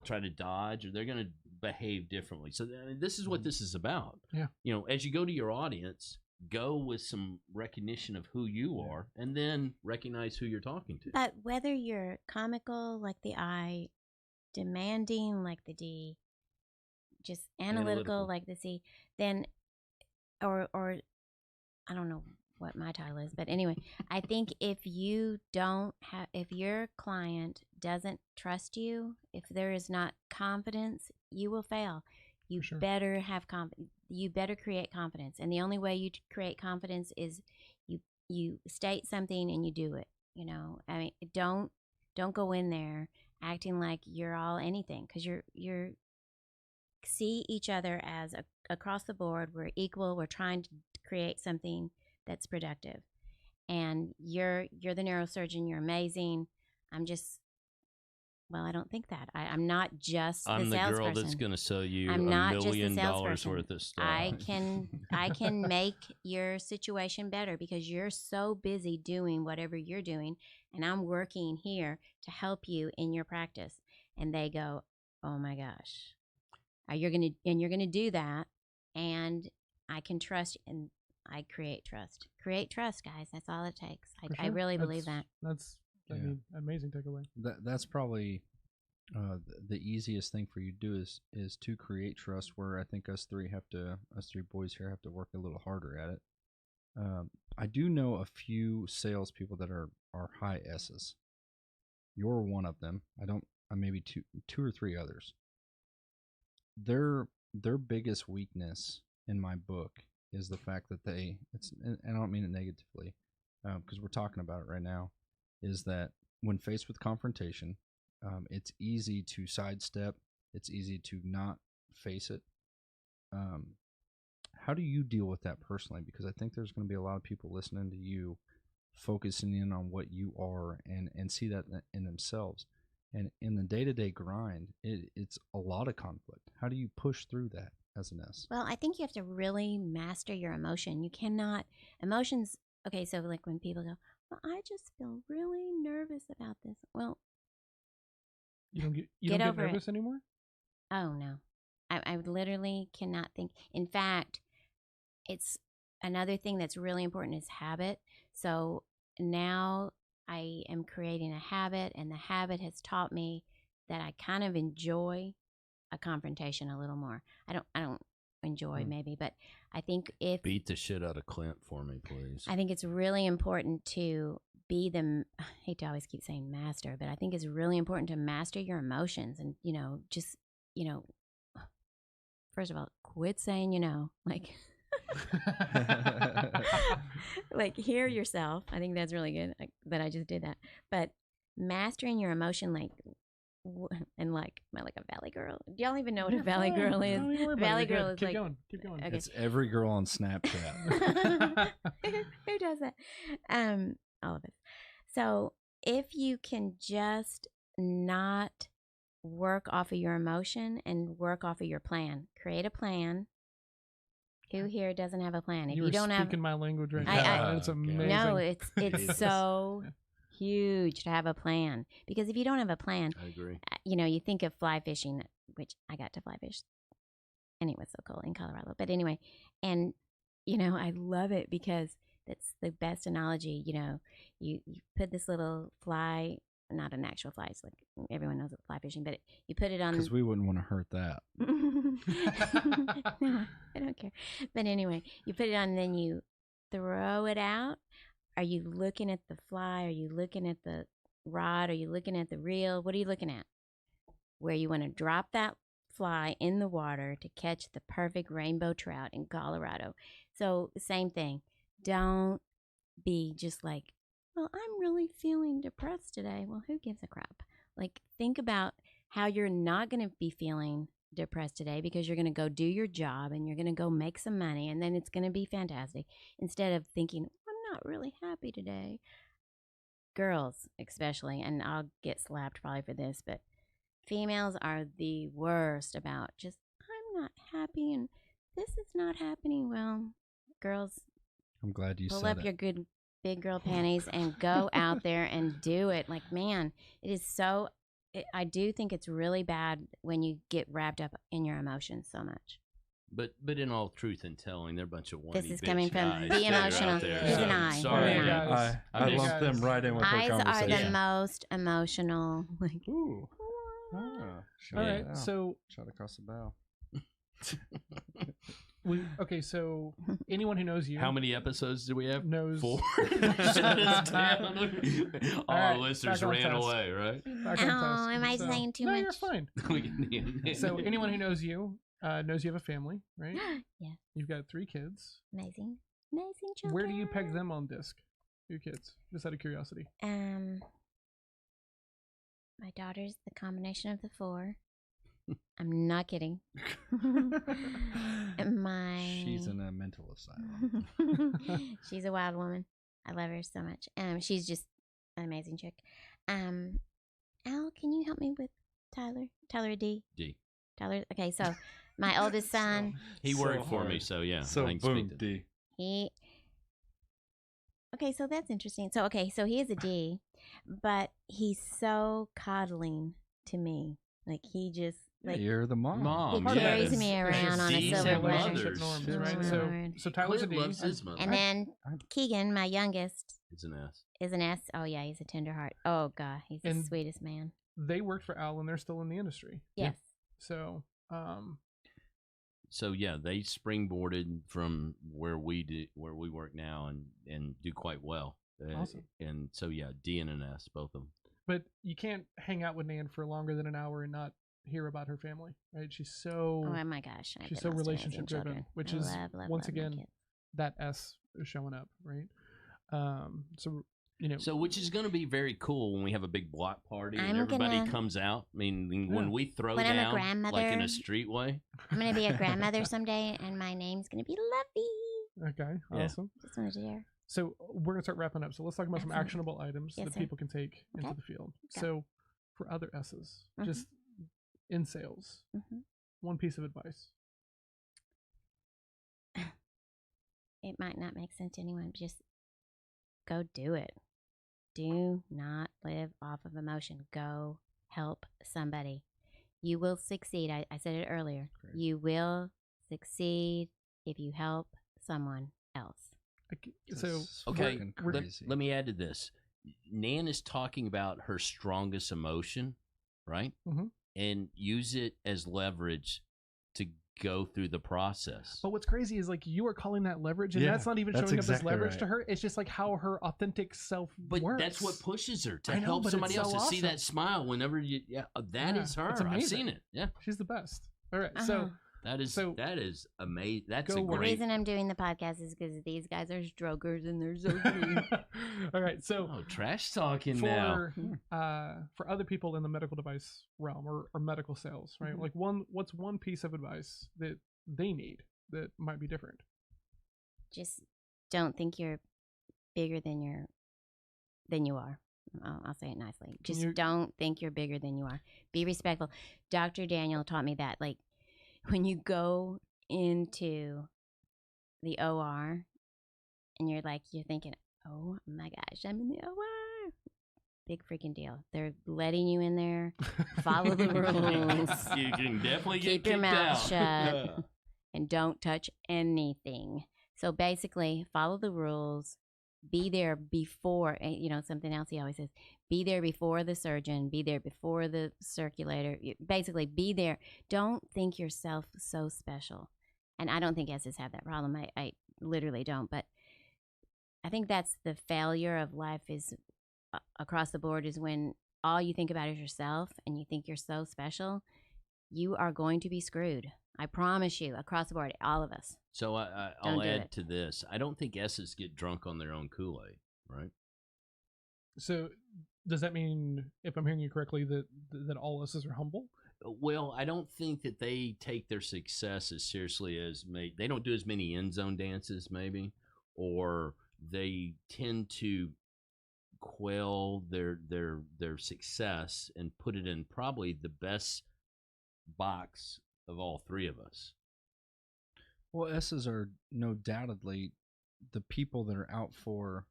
try to dodge, or they're going to behave differently. So this is what this is about. Yeah. As you go to your audience, go with some recognition of who you are, and then recognize who you're talking to. But whether you're comical like the I, demanding like the D, just analytical like the C, then or I don't know what my title is, but anyway, I think if your client doesn't trust you, if there is not confidence, you will fail. You better have confidence. You better create confidence, and the only way you create confidence is you state something and you do it. I mean, don't go in there acting like you're all anything, because you're see each other as across the board. We're equal. We're trying to create something that's productive, and you're the neurosurgeon. You're amazing. I don't think that. I'm not just I'm the salesperson. girl that's going to sell you I'm $1 million worth of stuff. I can make your situation better because you're so busy doing whatever you're doing, and I'm working here to help you in your practice. And they go, "Oh my gosh, you're gonna do that," and I can trust, and I create trust. Create trust, guys. That's all it takes. I really believe that. That's amazing takeaway. That's probably the easiest thing for you to do is to create trust, where I think us three boys here have to work a little harder at it. I do know a few salespeople that are high S's. You're one of them. Maybe two or three others. Their biggest weakness in my book is the fact that and I don't mean it negatively, because we're talking about it right now, is that when faced with confrontation, it's easy to sidestep. It's easy to not face it. how do you deal with that personally? Because I think there's going to be a lot of people listening to you, focusing in on what you are and see that in themselves. And in the day-to-day grind, it's a lot of conflict. How do you push through that as an S? Well, I think you have to really master your emotion. You cannot, emotions, okay, so like when people go, well, I just feel really nervous about this. Well, You don't get over it. nervous anymore? Oh, no. I literally cannot think. In fact, it's another thing that's really important is habit. So now I am creating a habit, and the habit has taught me that I kind of enjoy a confrontation a little more. I don't enjoy maybe, but I think if Beat the shit out of Clint for me, please. I think it's really important to be the, I hate to always keep saying master, but I think it's really important to master your emotions and, just, first of all, quit saying, like, like hear yourself. I think that's really good that I just did that. But mastering your emotion, and like a valley girl. Do y'all even know what a valley girl is? Valley girl is keep like, going. Keep going. Okay. It's every girl on Snapchat. Who does that? All of us. So if you can just not work off of your emotion and work off of your plan, create a plan. Who here doesn't have a plan? If you don't have, speaking my language right I- now. I- It's amazing. no, it's so huge to have a plan, because if you don't have a plan, I agree. you think of fly fishing, which I got to fly fish, and it was so cool in Colorado. But anyway, and I love it because that's the best analogy. You put this little fly, not an actual fly. It's like everyone knows what fly fishing, but you put it on. Because we wouldn't want to hurt that. No, I don't care. But anyway, you put it on, and then you throw it out. Are you looking at the fly? Are you looking at the rod? Are you looking at the reel? What are you looking at? Where you want to drop that fly in the water to catch the perfect rainbow trout in Colorado. So same thing. Don't be just like, well, I'm really feeling depressed today. Well, who gives a crap? Like, think about how you're not going to be feeling depressed today, because you're going to go do your job and you're going to go make some money, and then it's going to be fantastic, instead of thinking, I'm not really happy today. Girls especially, and I'll get slapped probably for this, but females are the worst about just, I'm not happy and this is not happening. Well, girls, I'm glad you pull said up it. your good big girl panties and go out there and do it. Like, man, it is so, I do think it's really bad when you get wrapped up in your emotions so much. But in all truth and telling, they're a bunch of whiny This is bitch coming from guys the that are out emotional. there. He's an So, eye. Sorry. He's an guys. eye. I Hey, lumped guys. them right in with Eyes our are conversation. the most emotional. Like, Ooh. Ah, All shot right. it out. So Shot across the bow. so anyone who knows you How many episodes do we have? knows 4. Shut us down. All our right, listeners back on ran task. away, right? back on oh, task. am I So- saying too no, much? you're fine. We- So anyone who knows you knows you have a family, right? Yeah. You've got 3 kids. Amazing. Amazing children. Where do you peg them on disc? Your kids, just out of curiosity. My daughter's the combination of the 4. I'm not kidding. She's in a mental asylum. She's a wild woman. I love her so much. She's just an amazing chick. Al, can you help me with Tyler? Tyler D. D. Tyler. Okay, so my oldest son, He So worked for me, hard. so yeah. So I can boom, speak to D. he. Okay, so that's interesting. So he is a D, but he's so coddling to me. Like, he just like You're the mom. Mom, he Part of that carries is- me it's around just on a D's silver and platter. relationship mothers. norms, right? Oh, So Lord. so Tyler's a Clint D. loves his mother. And then Keegan, my youngest, It's an S. is an S. Oh yeah, he's a tender heart. Oh god, he's the And- sweetest man. They worked for Al, and they're still in the industry. Yes. So So yeah, they springboarded from where we work now and do quite well. Awesome. And so yeah, D and an S, both of them. but you can't hang out with Nan for longer than an hour and not hear about her family, right? She's so Oh my gosh, I've she's been so lost to raising relationship driven, children. which I is love, once my again kids. that S is showing up, right? So So, which is going to be very cool when we have a big block party and everybody comes out. I mean, when we throw when down, I'm a grandmother, like in a streetway. I'm going to be a grandmother someday, and my name's going to be Lovey. Okay, awesome. Just wanted to share. So we're going to start wrapping up. So let's talk about some actionable items that people can take into the field. Okay. So for other S's, just in sales, one piece of advice. It might not make sense to anyone, but just go do it. Do not live off of emotion. Go help somebody. You will succeed. I said it earlier. Great. You will succeed if you help someone else. So, okay, let me add to this. Nan is talking about her strongest emotion, right? And use it as leverage to go through the process. But what's crazy is like you are calling that leverage, and that's not even showing up as leverage to her. It's just like how her authentic self works. That's what pushes her to help somebody else to see that smile whenever you. That is her. I've seen it. Yeah, she's the best. All right, so. That is amazing. That's a The great. reason I'm doing the podcast is because these guys are strokers and they're so sweet. All right, so trash talking now. For other people in the medical device realm or medical sales, right? Like what's one piece of advice that they need that might be different? Just don't think you're bigger than you are. I'll say it nicely. Just don't think you're bigger than you are. Be respectful. Dr. Daniel taught me that, like. When you go into the OR and you're thinking, oh my gosh, I'm in the OR. Big freaking deal. They're letting you in there. Follow the rules. You can definitely keep your mouth shut and don't touch anything. So basically, follow the rules. Be there before, something else he always says, be there before the surgeon, be there before the circulator. Basically, be there. Don't think yourself so special. And I don't think S's have that problem. I literally don't. But I think that's the failure of life is across the board is when all you think about is yourself and you think you're so special, you are going to be screwed. I promise you, across the board, all of us. So I'll add to this. I don't think S's get drunk on their own Kool-Aid, right? So does that mean, if I'm hearing you correctly, that all S's are humble? Well, I don't think that they take their success as seriously as they don't do as many end zone dances, maybe, or they tend to quell their success and put it in probably the best box of all three of us. Well, S's are no doubtedly the people that are out for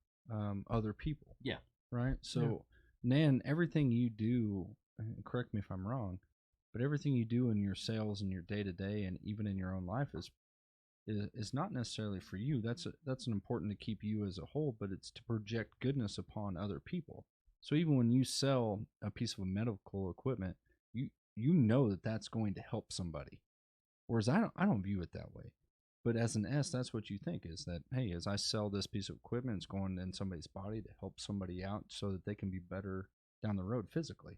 other people. Yeah. Right? So, Nan, everything you do, correct me if I'm wrong, but everything you do in your sales and your day-to-day and even in your own life is not necessarily for you. That's an important to keep you as a whole, but it's to project goodness upon other people. So even when you sell a piece of medical equipment, you know that that's going to help somebody. Whereas I don't view it that way. But as an S, that's what you think is that, hey, as I sell this piece of equipment, it's going in somebody's body to help somebody out so that they can be better down the road physically.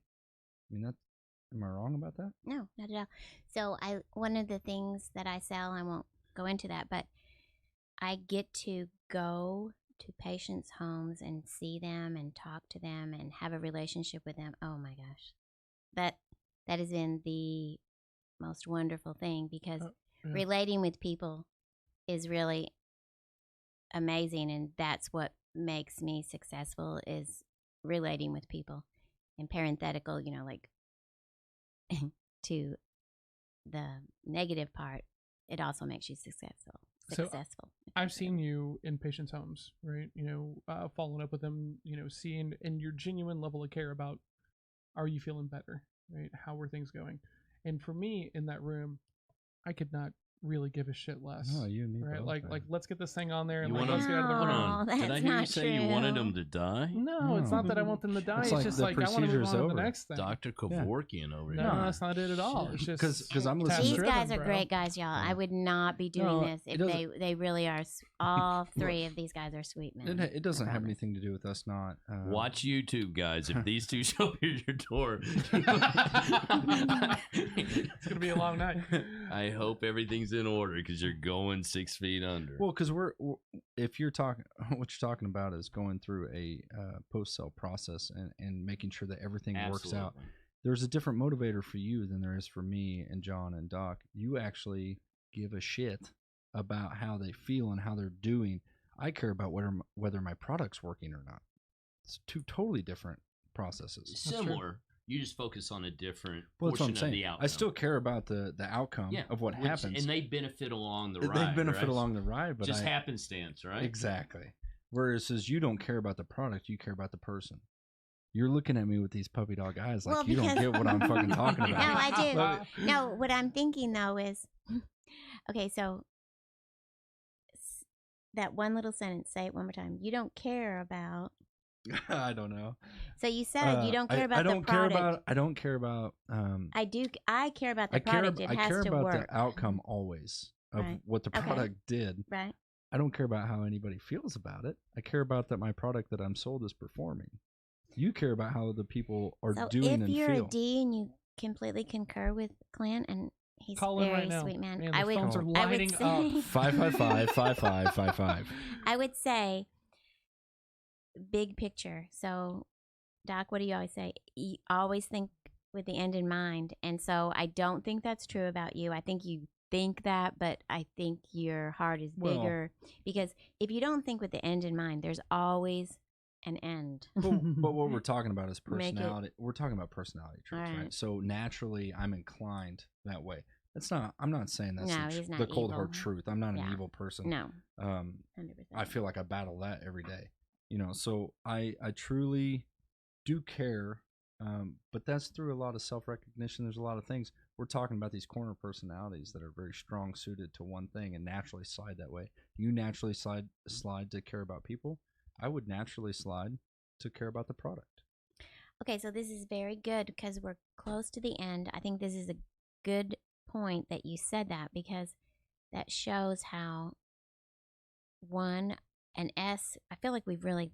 I mean, am I wrong about that? No, not at all. So one of the things that I sell, I won't go into that, but I get to go to patients' homes and see them and talk to them and have a relationship with them. Oh my gosh. That has been the most wonderful thing because relating with people is really amazing, and that's what makes me successful is relating with people. And parenthetical, like to the negative part, it also makes you successful. So I've seen you in patients' homes, right? Following up with them, seeing in your genuine level of care about, are you feeling better, right? How are things going? And for me in that room, I could not really give a shit less. No, you and me right? both, Like let's get this thing on there and let's get out of the room. Did I hear you say you wanted them to die? No, it's not that I want them to die. It's just like I want to move on to the next thing. Dr. Kevorkian over here. No, that's not it at all. It's just because I'm listening. These guys are great guys, y'all. I would not be doing this if they really are. All three of these guys are sweet men. It doesn't have anything to do with us not. Watch YouTube, guys. If these two show up at your door, it's gonna be a long night. I hope everything's in order because you're going 6 feet under. Well, because if you're talking, what you're talking about is going through a post-sale process and making sure that everything works out. There's a different motivator for you than there is for me and John and Doc. You actually give a shit about how they feel and how they're doing. I care about whether my product's working or not. It's two totally different processes. Similar. You just focus on a different that's portion of the outcome. I still care about the outcome of what happens. And they benefit along the ride. They benefit along the ride, but just happenstance, right? Exactly. Whereas you don't care about the product, you care about the person. You're looking at me with these puppy dog eyes like you don't get what I'm fucking talking about. No, I do. No, what I'm thinking though is, okay, so that one little sentence, say it one more time. You don't care about. I don't know. So you said you don't care about the product. I don't care about. I do. I care about the product. It has to work. I care about the outcome always of what the product did. Right. I don't care about how anybody feels about it. I care about that my product that I'm sold is performing. You care about how the people are doing and feel. If you're a D and you completely concur with Clint, and he's a very sweet man, Man, the phones are lighting up. 555-5555. I would say big picture. So, Doc, what do you always say? You always think with the end in mind. And so I don't think that's true about you. I think you think that, but I think your heart is bigger. Because if you don't think with the end in mind, there's always an end. But what we're talking about is personality. We're talking about personality traits, right? So naturally, I'm inclined that way. I'm not saying that's the cold hard truth. I'm not an evil person. No. 100%. I feel like I battle that every day. So I truly do care, but that's through a lot of self-recognition. There's a lot of things. We're talking about these corner personalities that are very strong suited to one thing and naturally slide that way. You naturally slide to care about people. I would naturally slide to care about the product. Okay, so this is very good because we're close to the end. I think this is a good point that you said that, because that shows how an S, I feel like we've really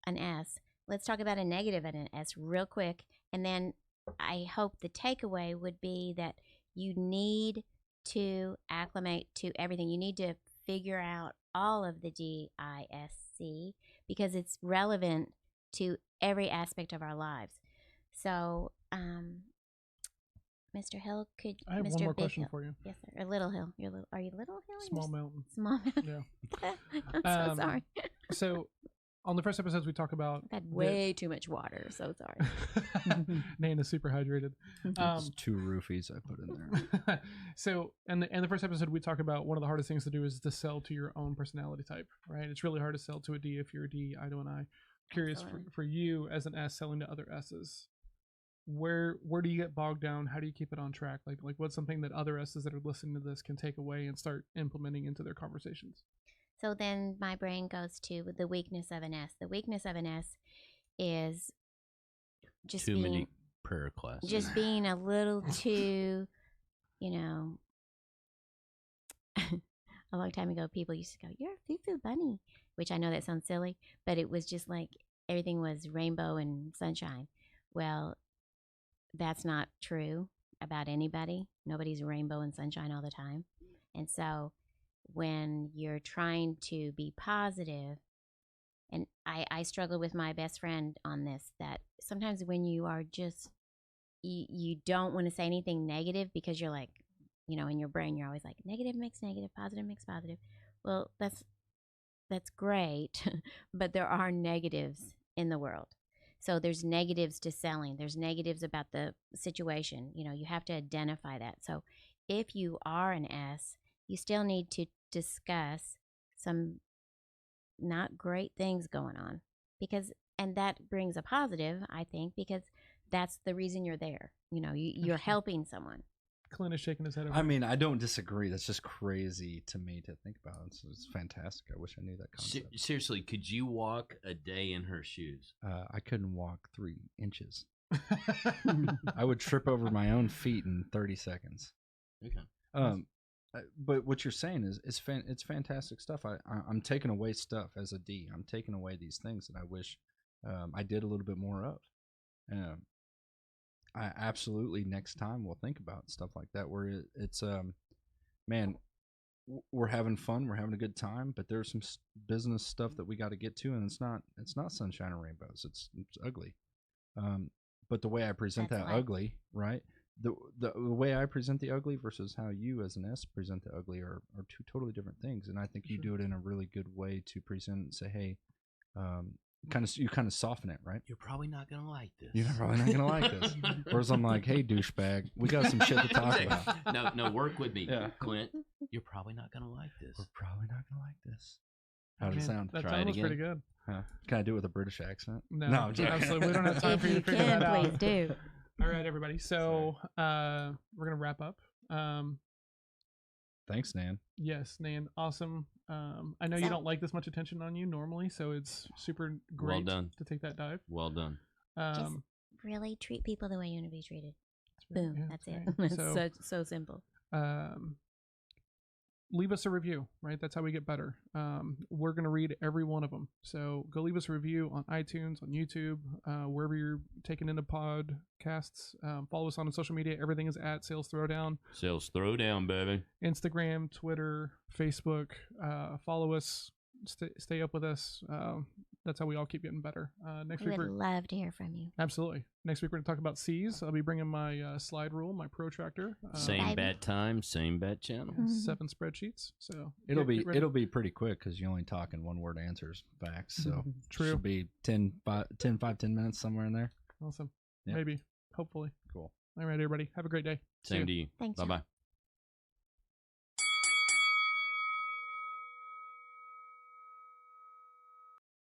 an S. Let's talk about a negative and an S real quick. And then I hope the takeaway would be that you need to acclimate to everything. You need to figure out all of the DISC because it's relevant to every aspect of our lives. So, Mr. Hill, I have Mr. one more Big question Hill. for you. Yes, sir. Or Little Hill. Are you Little Hill? Small Mountain. Small Mountain. Yeah. I'm so sorry. So, on the first episodes, we talk about. I've had way too much water. So sorry. Nana's super hydrated. It's 2 roofies I put in there. So, in the first episode, we talk about one of the hardest things to do is to sell to your own personality type, right? It's really hard to sell to a D if you're a D, I to an I. Curious for you as an S selling to other S's. Where do you get bogged down? How do you keep it on track? Like what's something that other S's that are listening to this can take away and start implementing into their conversations? So then my brain goes to the weakness of an S. The weakness of an S is just too many prayer classes. Just being a little too, a long time ago, people used to go, "You're a foo-foo bunny," which I know that sounds silly, but it was just like everything was rainbow and sunshine. Well, that's not true about anybody. Nobody's rainbow and sunshine all the time. And so when you're trying to be positive, and I struggle with my best friend on this, that sometimes when you are just, you don't want to say anything negative because you're like, in your brain, you're always like, negative makes negative, positive makes positive. Well, that's great, but there are negatives in the world. So there's negatives to selling. There's negatives about the situation. You have to identify that. So if you are an S, you still need to discuss some not great things going on, and that brings a positive, I think, because that's the reason you're there. You're helping someone. Clint is shaking his head over. I mean, I don't disagree. That's just crazy to me to think about. It's fantastic. I wish I knew that concept. Seriously, could you walk a day in her shoes? I couldn't walk 3 inches. I would trip over my own feet in 30 seconds. Okay. But what you're saying is it's fantastic stuff. I'm taking away stuff as a D. I'm taking away these things that I wish I did a little bit more of. I absolutely next time we'll think about stuff like that where it's man, we're having fun, we're having a good time, but there's some business stuff that we got to get to, and it's not sunshine and rainbows. It's ugly. But the way I present that ugly, right? The way I present the ugly versus how you as an S present the ugly are two totally different things. And I think you do it in a really good way to present and say, hey, you kind of soften it, right? You're probably not gonna like this. You're probably not gonna like this. Whereas I'm like, hey, douchebag, we got some shit to talk about. No, work with me, Yeah. Clint. You're probably not gonna like this. We're probably not gonna like this. How does it sound? That Try it sounds again. pretty good. Can I do it with a British accent? No, I'm joking. absolutely. We don't have time If for you you to figure that can, please out. do. All right, everybody. So we're gonna wrap up. Thanks, Nan. Yes, Nan, awesome. I know you don't like this much attention on you normally, so it's super great Well done. to take that dive. Well done. Just really treat people the way you want to be treated. right. Boom. Yeah, that's that's it. right. That's so simple. Leave us a review, right? That's how we get better. We're going to read every one of them. So go leave us a review on iTunes, on YouTube, wherever you're taking into podcasts. Follow us on social media. Everything is at Sales Throwdown. Sales Throwdown, baby. Instagram, Twitter, Facebook. Follow us. Stay up with us. That's how we all keep getting better. Next We week, would love to hear from you. absolutely. Next week, we're going to talk about C's. I'll be bringing my slide rule, my protractor. Same Baby. bat time, same bat channel. 7 spreadsheets. So It'll get ready. be pretty quick because you only talk in one word answers, facts. So True. should be 10 minutes somewhere in there. Awesome. Yeah. Maybe. Hopefully. Cool. All right, everybody. Have a great day. See Same ya. to you. Thanks, Bye John. bye.